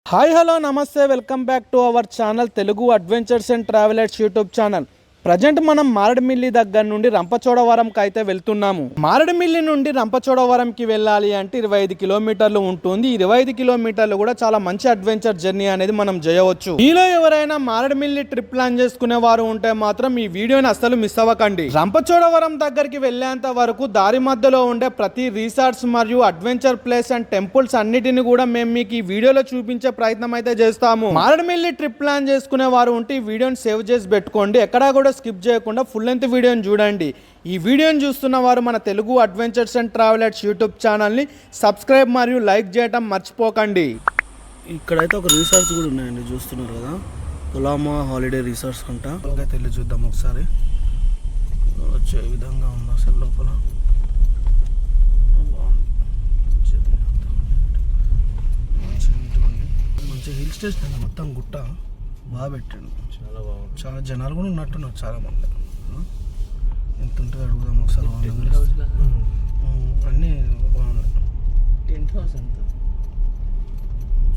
Hi hello నమస్తే welcome back to our channel Telugu adventures and travellers YouTube channel. Present మనం మారేడుమిల్లి దగ్గర నుండి రంపచోడవరంకి అయితే వెళ్తున్నాము. మారేడుమిల్లి నుండి రంపచోడవరంకి వెళ్ళాలి అంటే 25 కిలోమీటర్లు ఉంటుంది. 25 కిలోమీటర్లు కూడా చాలా మంచి అడ్వెంచర్ జర్నీ అనేది మనం చేయవచ్చు. మీలో ఎవరైనా మారేడుమిల్లి ట్రిప్ ప్లాన్ చేసుకునే వారు ఉంటే మాత్రం ఈ వీడియోని అస్సలు మిస్ అవ్వకండి. రంపచోడవరం దగ్గరికి వెళ్ళేంత వరకు దారి మధ్యలో ఉండే ప్రతి రిసార్ట్స్ మరియు అడ్వెంచర్ ప్లేస్ అండ్ టెంపుల్స్ అన్నిటిని కూడా మేము మీకు ఈ వీడియోలో చూపించే ప్రయత్నం అయితే చేస్తాము. మారేడుమిల్లి ట్రిప్ ప్లాన్ చేసుకునే వారు ఉంటే ఈ వీడియోని సేవ్ చేసి పెట్టుకోండి. ఎక్కడా కూడా స్కిప్ చేయకుండా ఫుల్ లెంత్ వీడియోని చూడండి. ఈ వీడియోని చూస్తున్న వారు మన Telugu adventures and travellers YouTube ఛానల్ని సబ్స్క్రైబ్ మరియు లైక్ చేయడం మర్చిపోకండి. ఇక్కడైతే ఒక రిసార్ట్స్ కూడా ఉన్నాయండి, చూస్తున్నారు కదా, పొలామా హాలిడే రిసార్ట్స్ అంట. అలాగే వెళ్ళి చూద్దాం ఒకసారి. వచ్చే విధంగా ఉంది అసలు లోపల. మంచి హిల్ స్టేషన్ అండి, మొత్తం గుట్ట బాగా పెట్టండి. చాలా బాగుంది. చాలా జనాలు కూడా ఉన్నట్టున్నారు చాలా మంది. ఎంత ఉంటుంది అడుగుదాం ఒకసారి. అన్నీ బాగున్నాయి. టెంట్ హౌస్ ఎంత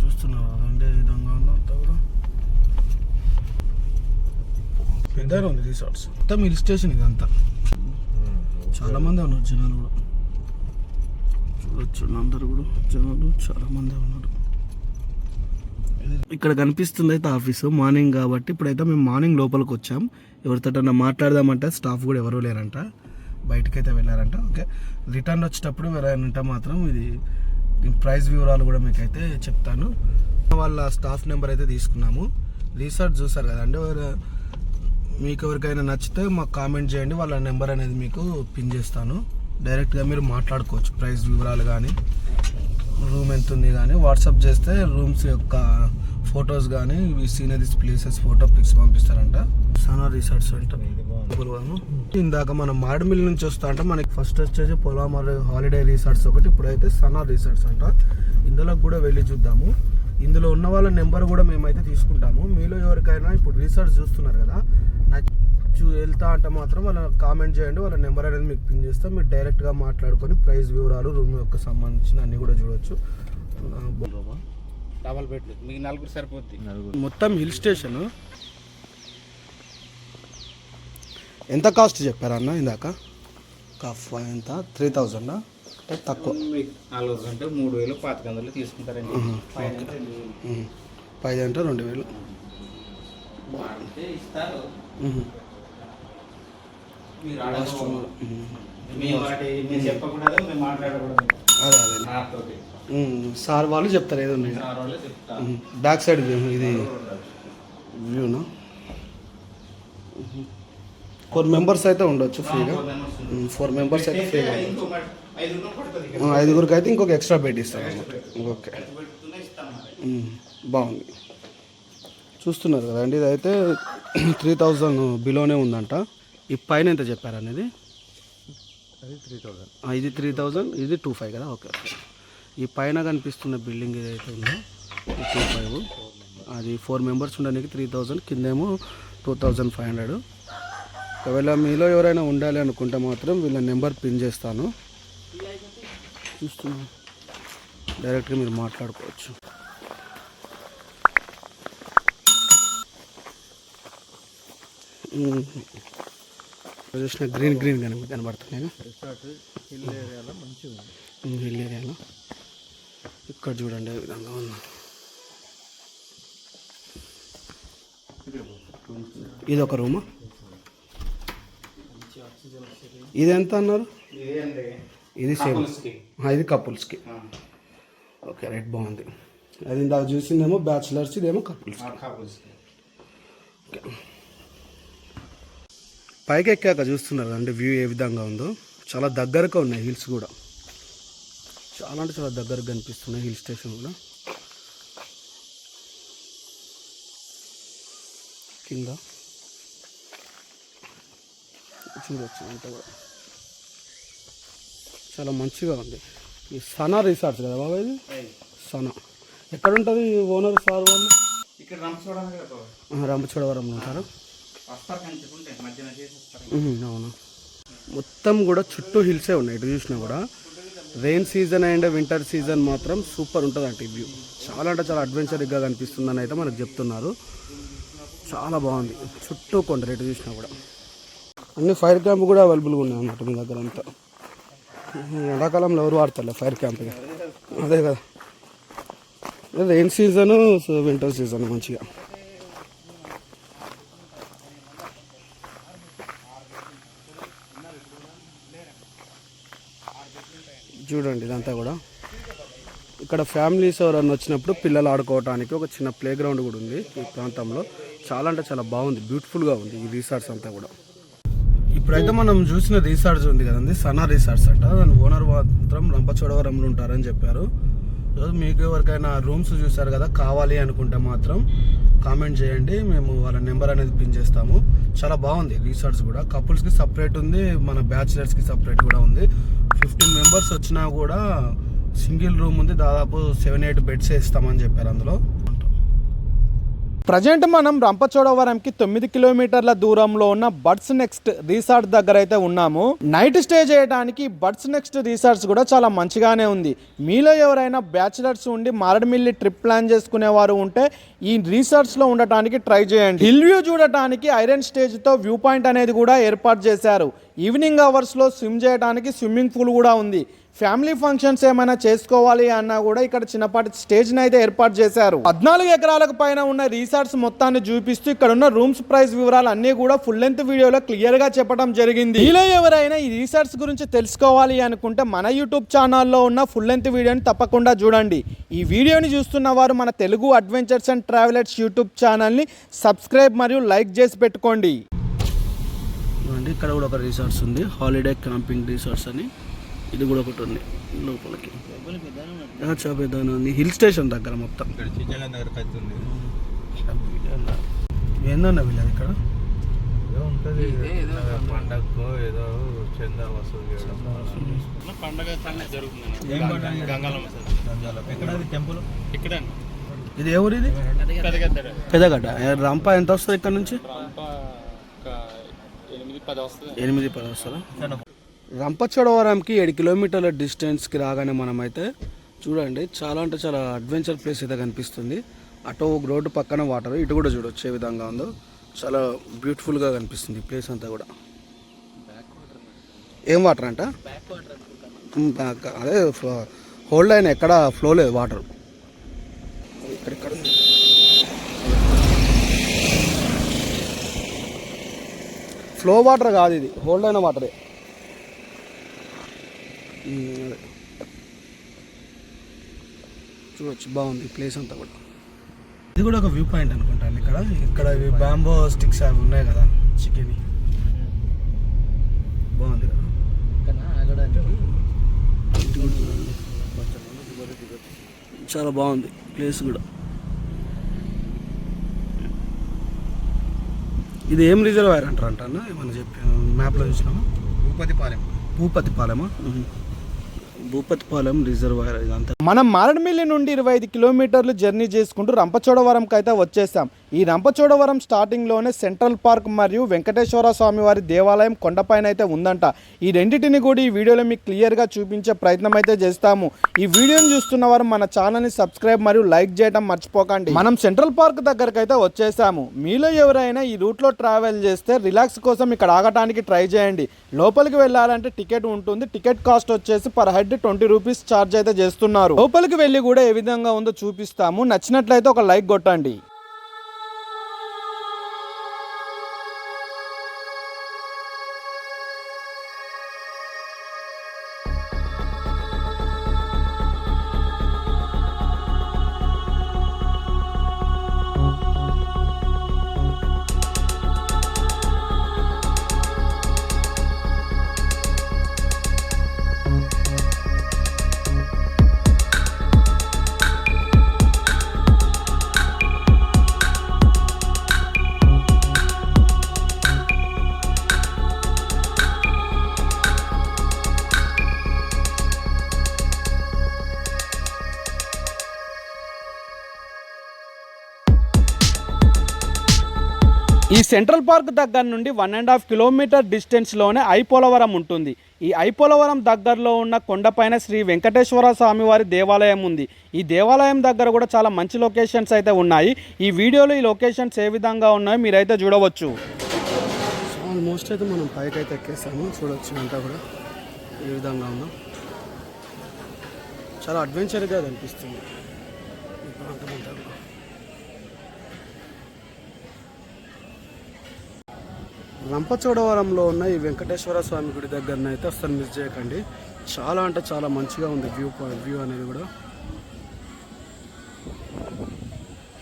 చూస్తున్నారు కదండి, ఈ విధంగా ఉందో అంతా కూడా పెద్దగా ఉంది రిసార్ట్స్. మొత్తం హిల్ స్టేషన్ ఇదంతా. చాలా మంది ఉన్నారు జనాలు కూడా, చూడొచ్చు. అందరు కూడా జనాలు చాలా మంది ఉన్నారు. ఇక్కడ కనిపిస్తుంది అయితే ఆఫీసు, మార్నింగ్ కాబట్టి ఇప్పుడైతే మేము మార్నింగ్ లోపలికి వచ్చాం. ఎవరితో మాట్లాడదామంటే స్టాఫ్ కూడా ఎవరు లేరంట, బయటకైతే వెళ్ళారంట. ఓకే, రిటర్న్ వచ్చేటప్పుడు ఎవరైనా మాత్రం ఇది ప్రైస్ వివరాలు కూడా మీకైతే చెప్తాను. వాళ్ళ స్టాఫ్ నెంబర్ అయితే తీసుకున్నాము. రిసార్ట్ చూసారు కదండి, మీకు ఎవరికైనా నచ్చితే మాకు కామెంట్ చేయండి, వాళ్ళ నెంబర్ అనేది మీకు పిన్ చేస్తాను. డైరెక్ట్గా మీరు మాట్లాడుకోవచ్చు. ప్రైస్ వివరాలు కానీ, రూమ్ ఎంత ఉంది కానీ వాట్సాప్ చేస్తే రూమ్స్ యొక్క ఫొటోస్ కానీ, సీనరీస్ ప్లేసెస్ ఫోటో పిక్స్ పంపిస్తారంట. సనా రిసార్ట్స్ అంట. ఇందాక మనం మారేడుమిల్లి నుంచి వస్తా అంటే మనకి ఫస్ట్ వచ్చేసి పొలామా హాలిడే రిసార్ట్స్ ఒకటి, ఇప్పుడైతే సనా రిసార్ట్స్ అంట. ఇందులోకి కూడా వెళ్ళి చూద్దాము. ఇందులో ఉన్న వాళ్ళ నెంబర్ కూడా మేమైతే తీసుకుంటాము. మీలో ఎవరికైనా ఇప్పుడు రిసార్ట్స్ చూస్తున్నారు కదా, వెళ్తా అంటే మాత్రం వాళ్ళ కామెంట్ చేయండి, వాళ్ళ నెంబర్ అనేది మీకు పిన్ చేస్తాం. మీరు డైరెక్ట్గా మాట్లాడుకొని ప్రైస్ వివరాలు, రూమ్ యొక్క సంబంధించిన అన్ని కూడా చూడవచ్చు. డబల్ బెడ్ మీకు నలుగురు సరిపోద్ది. మొత్తం హిల్ స్టేషన్. ఎంత కాస్ట్ చెప్పారన్న ఇందాక? ఎంత 3000 తక్కువ? 4 అంటే 3000 500 తీసుకుంటారండి. 5 అంటే 2000 ఇస్తారు. అదే సార్ వాళ్ళు చెప్తారు ఏదో బ్యాక్ సైడ్ ఇది వ్యూనా. 4 మెంబర్స్ అయితే ఉండొచ్చు ఫ్రీగా. 4 మెంబర్స్ అయితే ఫ్రీగా. 5గురికి అయితే ఇంకొక ఎక్స్ట్రా బెడ్ ఇస్తారు అన్నమాట. ఓకే, బాగుంది. చూస్తున్నారు కదండి, ఇది అయితే 3000 బిలోనే ఉందంట. ఈ పైన ఎంత చెప్పారు అనేది? ఇది 3000, ఇది 25 కదా. ఓకే, ఈ పైన కనిపిస్తున్న బిల్డింగ్ ఏదైతే ఉందో 25, అది 4 మెంబర్స్ ఉండడానికి 3000, కిందేమో 2500. ఒకవేళ మీలో ఎవరైనా ఉండాలి అనుకుంటే మాత్రం వీళ్ళ నెంబర్ పిన్ చేస్తాను. చూస్తున్నా, డైరెక్ట్గా మీరు మాట్లాడుకోవచ్చు. చూసిన గ్రీన్ గ్రీన్ కనబడుతున్నాయి. హిల్ ఏరియాలో ఇక్కడ చూడండి ఏ విధంగా ఉంది. ఇది ఒక రూమా? ఇది ఎంత అన్నారు? ఇది సేమ్, ఇది కపుల్స్కి. ఓకే, రైట్, బాగుంది. అది ఇందాక చూసిందేమో బ్యాచులర్స్, ఇదేమో కపుల్స్. ఓకే, పైకి ఎక్కాక చూస్తున్నారు అంటే వ్యూ ఏ విధంగా ఉందో. చాలా దగ్గరగా ఉన్నాయి హిల్స్ కూడా, చాలా అంటే చాలా దగ్గరగా కనిపిస్తున్నాయి హిల్ స్టేషన్ కూడా. కింద చూడవచ్చు అంతా కూడా చాలా మంచిగా ఉంది. ఈ సనా రిసార్ట్స్ కదా బాబా, ఇది సనా. ఎక్కడ ఉంటుంది ఓనర్ సార్ వాళ్ళు? ఇక్కడ రంపచోడవరంలో ఉంటారు. అవును, మొత్తం కూడా చుట్టూ హిల్సే ఉన్నాయి. ఇటు చూసినా కూడా rain season and winter season మాత్రం సూపర్ ఉంటుందంట ఈ వ్యూ. చాలా అంటే చాలా అడ్వెంచరిక్గా కనిపిస్తుందని అయితే మనకు చెప్తున్నారు. చాలా బాగుంది, చుట్టూ కొండలు ఎటు చూసినా కూడా. అన్ని ఫైర్ క్యాంప్ కూడా అవైలబుల్గా ఉన్నాయి అన్నమాట మీ దగ్గర అంతా. ఎండాకాలంలో ఎవరు వాడతారు ఫైర్ క్యాంప్, అదే కదా. రెయిన్ సీజను వింటర్ సీజన్ మంచిగా. చూడండి ఇదంతా కూడా. ఇక్కడ ఫ్యామిలీస్ ఎవరన్నా వచ్చినప్పుడు పిల్లలు ఆడుకోవడానికి ఒక చిన్న ప్లే గ్రౌండ్ కూడా ఉంది ఈ ప్రాంతంలో. చాలా అంటే చాలా బాగుంది, బ్యూటిఫుల్గా ఉంది ఈ రిసార్ట్స్ అంతా కూడా. ఇప్పుడైతే మనం చూసిన రిసార్ట్స్ ఉంది కదండి, సనా రిసార్ట్స్ అంట. దాని ఓనర్ మాత్రం రంపచోడవరంలో ఉంటారని చెప్పారు. మీకు ఎవరికైనా రూమ్స్ చూసారు కదా, కావాలి అనుకుంటే మాత్రం కామెంట్ చేయండి, మేము వాళ్ళ నెంబర్ అనేది పిన్ చేస్తాము. చాలా బాగుంది రిసార్ట్స్ కూడా. కపుల్స్కి సపరేట్ ఉంది, మన బ్యాచిలర్స్కి సపరేట్ కూడా ఉంది. 15 మెంబర్స్ వచ్చినా కూడా సింగిల్ రూమ్ ఉంది. దాదాపు 7-8 బెడ్స్ ఇస్తామని చెప్పారు అందులో. ప్రజెంట్ మనం రంపచోడవరంకి 9 కిలోమీటర్ల దూరంలో ఉన్న బర్డ్స్ నెక్స్ట్ రిసార్ట్ దగ్గర అయితే ఉన్నాము. నైట్ స్టే చేయడానికి బర్డ్స్ నెక్స్ట్ రిసార్ట్స్ కూడా చాలా మంచిగానే ఉంది. మీలో ఎవరైనా బ్యాచిలర్స్ ఉండి మారేడుమిల్లి ట్రిప్ ప్లాన్ చేసుకునేవారు ఉంటే ఈ రిసార్ట్స్ లో ఉండటానికి ట్రై చేయండి. హిల్ వ్యూ చూడటానికి ఐరన్ స్టేజ్ తో వ్యూ పాయింట్ అనేది కూడా ఏర్పాటు చేశారు. ఈవినింగ్ అవర్స్ లో స్విమ్ చేయడానికి స్విమ్మింగ్ పూల్ కూడా ఉంది. ఫ్యామిలీ ఫంక్షన్స్ ఏమైనా చేసుకోవాలి అన్నా కూడా ఇక్కడ చిన్నపాటి స్టేజ్ అయితే ఏర్పాటు చేశారు. 14 ఎకరాలకు పైన ఉన్న రిసార్ట్స్ మొత్తాన్ని చూపిస్తూ ఇక్కడ ఉన్న రూమ్స్ ప్రైస్ వివరాలు అన్ని కూడా ఫుల్ లెంత్ వీడియోలో క్లియర్ గా చెప్పడం జరిగింది. మీలో ఎవరైనా ఈ రిసార్ట్స్ గురించి తెలుసుకోవాలి అనుకుంటే మన యూట్యూబ్ ఛానల్లో ఉన్న ఫుల్ లెంత్ వీడియోని తప్పకుండా చూడండి. ఈ వీడియోని చూస్తున్న వారు మన Telugu adventures and travellers YouTube ఛానల్ని సబ్స్క్రైబ్ మరియు లైక్ చేసి పెట్టుకోండి. ఇక్కడ కూడా ఒక రిసార్ట్స్ ఉంది, హాలిడే క్యాంపింగ్ రిసార్ట్స్ అని. ఇది కూడా ఒకటి ఉంది లోపలికి, చాలా పెద్దగా ఉంది. హిల్ స్టేషన్ దగ్గర మొత్తం. ఏందన్నా వీళ్ళది ఇక్కడ పండగకు ఏదో చందా వసూలు పండగ టెంపుల్ ఇక్కడ. ఇది ఎవరు? ఇది పెద్దగడ్డ. రంప ఎంత వస్తుంది ఇక్కడ నుంచి? 8-10 వస్తుందా? రంపచోడవరంకి 7 కిలోమీటర్ల డిస్టెన్స్కి రాగానే మనమైతే చూడండి చాలా అంటే చాలా అడ్వెంచర్ ప్లేస్ అయితే కనిపిస్తుంది. అటు రోడ్డు పక్కన వాటర్, ఇటు కూడా చూడొచ్చు ఏ విధంగా ఉందో. చాలా బ్యూటిఫుల్గా కనిపిస్తుంది ప్లేస్ అంతా కూడా. ఏం వాటర్ అంట? అదే హోల్డ్ అయిన ఎక్కడ ఫ్లో లేదు వాటర్. ఇక్కడ ఫ్లో వాటర్ కాదు, ఇది హోల్డ్ అయిన వాటరే. చూడొచ్చు, బాగుంది ప్లేస్ అంతా కూడా. ఇది కూడా ఒక వ్యూ పాయింట్ అనుకుంటాను. ఇక్కడ బ్యాంబో స్టిక్స్ అవి ఉన్నాయి కదా, చికెన్ బాగుంది కదా. చాలా బాగుంది ప్లేస్ కూడా. ఇది ఏం రిజర్వాయర్ అంటారు అంటన్నా, ఏమన్నా చెప్పి మ్యాప్లో చూసినాము. భూపతిపాలెమా? భూపతిపాలెం రిజర్వాయర్ ఇదంతా. మనం మారేడుమిల్లి నుండి 25 కిలోమీటర్లు జర్నీ చేసుకుంటూ రంపచోడవరంకి అయితే వచ్చేసాం. ఈ రంపచోడవరం స్టార్టింగ్లోనే సెంట్రల్ పార్క్ మరియు వెంకటేశ్వర స్వామి వారి దేవాలయం కొండపైన అయితే ఉందంట. ఈ రెండింటిని కూడా ఈ వీడియోలో మీకు క్లియర్గా చూపించే ప్రయత్నం అయితే చేస్తాము. ఈ వీడియోని చూస్తున్న వారు మన ఛానల్ని సబ్స్క్రైబ్ మరియు లైక్ చేయడం మర్చిపోకండి. మనం సెంట్రల్ పార్క్ దగ్గరకు అయితే వచ్చేసాము. మీలో ఎవరైనా ఈ రూట్లో ట్రావెల్ చేస్తే రిలాక్స్ కోసం ఇక్కడ ఆగటానికి ట్రై చేయండి. లోపలికి వెళ్ళాలంటే టికెట్ ఉంటుంది. టికెట్ కాస్ట్ వచ్చేసి పర్ హెడ్ 20 రూపీస్ ఛార్జ్ అయితే చేస్తున్నారు. లోపలికి వెళ్ళి కూడా ఏ విధంగా ఉందో చూపిస్తాము. నచ్చినట్లయితే ఒక లైక్ కొట్టండి. ఈ సెంట్రల్ పార్క్ దగ్గర నుండి 1.5 కిలోమీటర్ డిస్టెన్స్లోనే ఐపోలవరం ఉంటుంది. ఈ ఐపోలవరం దగ్గరలో ఉన్న కొండపైన శ్రీ వెంకటేశ్వర స్వామివారి దేవాలయం ఉంది. ఈ దేవాలయం దగ్గర కూడా చాలా మంచి లొకేషన్స్ అయితే ఉన్నాయి. ఈ వీడియోలో ఈ లొకేషన్స్ ఏ విధంగా ఉన్నాయో మీరైతే చూడవచ్చు. ఆల్మోస్ట్ అయితే మనం పైకి అయితే ఎక్కేసాము. చూడొచ్చు అంతా కూడా ఏ విధంగా ఉందో. చాలా అడ్వెంచర్గా అనిపిస్తుంది ఈ ప్రాంతం అంతా కూడా. రంపచోడవరంలో ఉన్న ఈ వెంకటేశ్వర స్వామి గుడి దగ్గర అయితే అసలు మిస్ చేయకండి. చాలా అంటే చాలా మంచిగా ఉంది వ్యూ అనేది కూడా.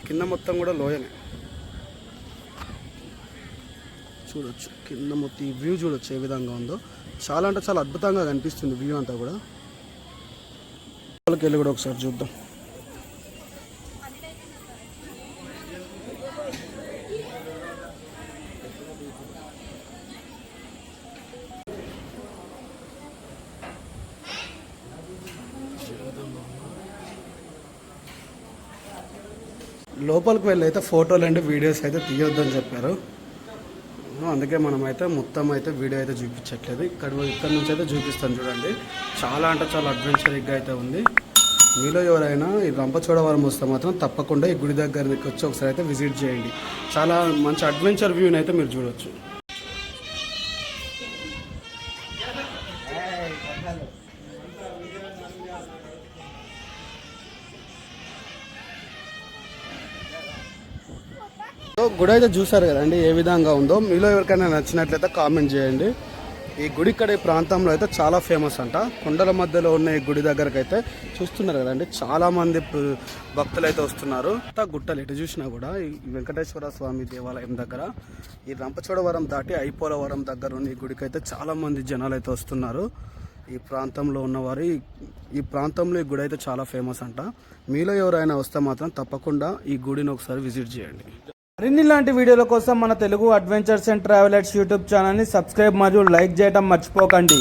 కింద మొత్తం కూడా లోయనే చూడొచ్చు. కింద మొత్తం ఈ వ్యూ చూడొచ్చు ఏ విధంగా ఉందో. చాలా అంటే చాలా అద్భుతంగా కనిపిస్తుంది వ్యూ అంతా కూడా. వెళ్ళి కూడా ఒకసారి చూద్దాం. లోపలికి వెళ్ళి అయితే ఫోటోలు అండ్ వీడియోస్ అయితే తీయొద్దని చెప్పారు. అందుకే మనం అయితే మొత్తం అయితే వీడియో అయితే చూపించట్లేదు. ఇక్కడ నుంచి అయితే చూపిస్తాను చూడండి. చాలా అంటే చాలా అడ్వెంచరింగ్గా అయితే ఉంది. మీలో ఎవరైనా ఈ రంపచోడవరం వస్తే మాత్రం తప్పకుండా ఈ గుడి దగ్గరికి వచ్చి ఒకసారి అయితే విజిట్ చేయండి. చాలా మంచి అడ్వెంచర్ వ్యూని అయితే మీరు చూడవచ్చు. గుడి అయితే చూసారు కదండి ఏ విధంగా ఉందో. మీలో ఎవరికైనా నచ్చినట్లయితే కామెంట్ చేయండి. ఈ గుడి ఇక్కడ ఈ ప్రాంతంలో అయితే చాలా ఫేమస్ అంట. కొండల మధ్యలో ఉన్న ఈ గుడి దగ్గరకు అయితే చూస్తున్నారు కదండి, చాలా మంది భక్తులు అయితే వస్తున్నారు. గుట్టలు ఎటు చూసినా కూడా ఈ వెంకటేశ్వర స్వామి దేవాలయం దగ్గర ఈ రంపచోడవరం దాటి ఐపోలవరం దగ్గర ఉన్న ఈ గుడికి అయితే చాలా మంది జనాలు అయితే వస్తున్నారు. ఈ ప్రాంతంలో ఉన్నవారు ఈ ప్రాంతంలో ఈ గుడి అయితే చాలా ఫేమస్ అంట. మీలో ఎవరైనా వస్తే మాత్రం తప్పకుండా ఈ గుడిని ఒకసారి విజిట్ చేయండి. మరిన్ని ఇలాంటి వీడియోల కోసం మన Telugu adventures and travellers YouTube ఛానల్ని సబ్స్క్రైబ్ మరియు లైక్ చేయడం మర్చిపోకండి.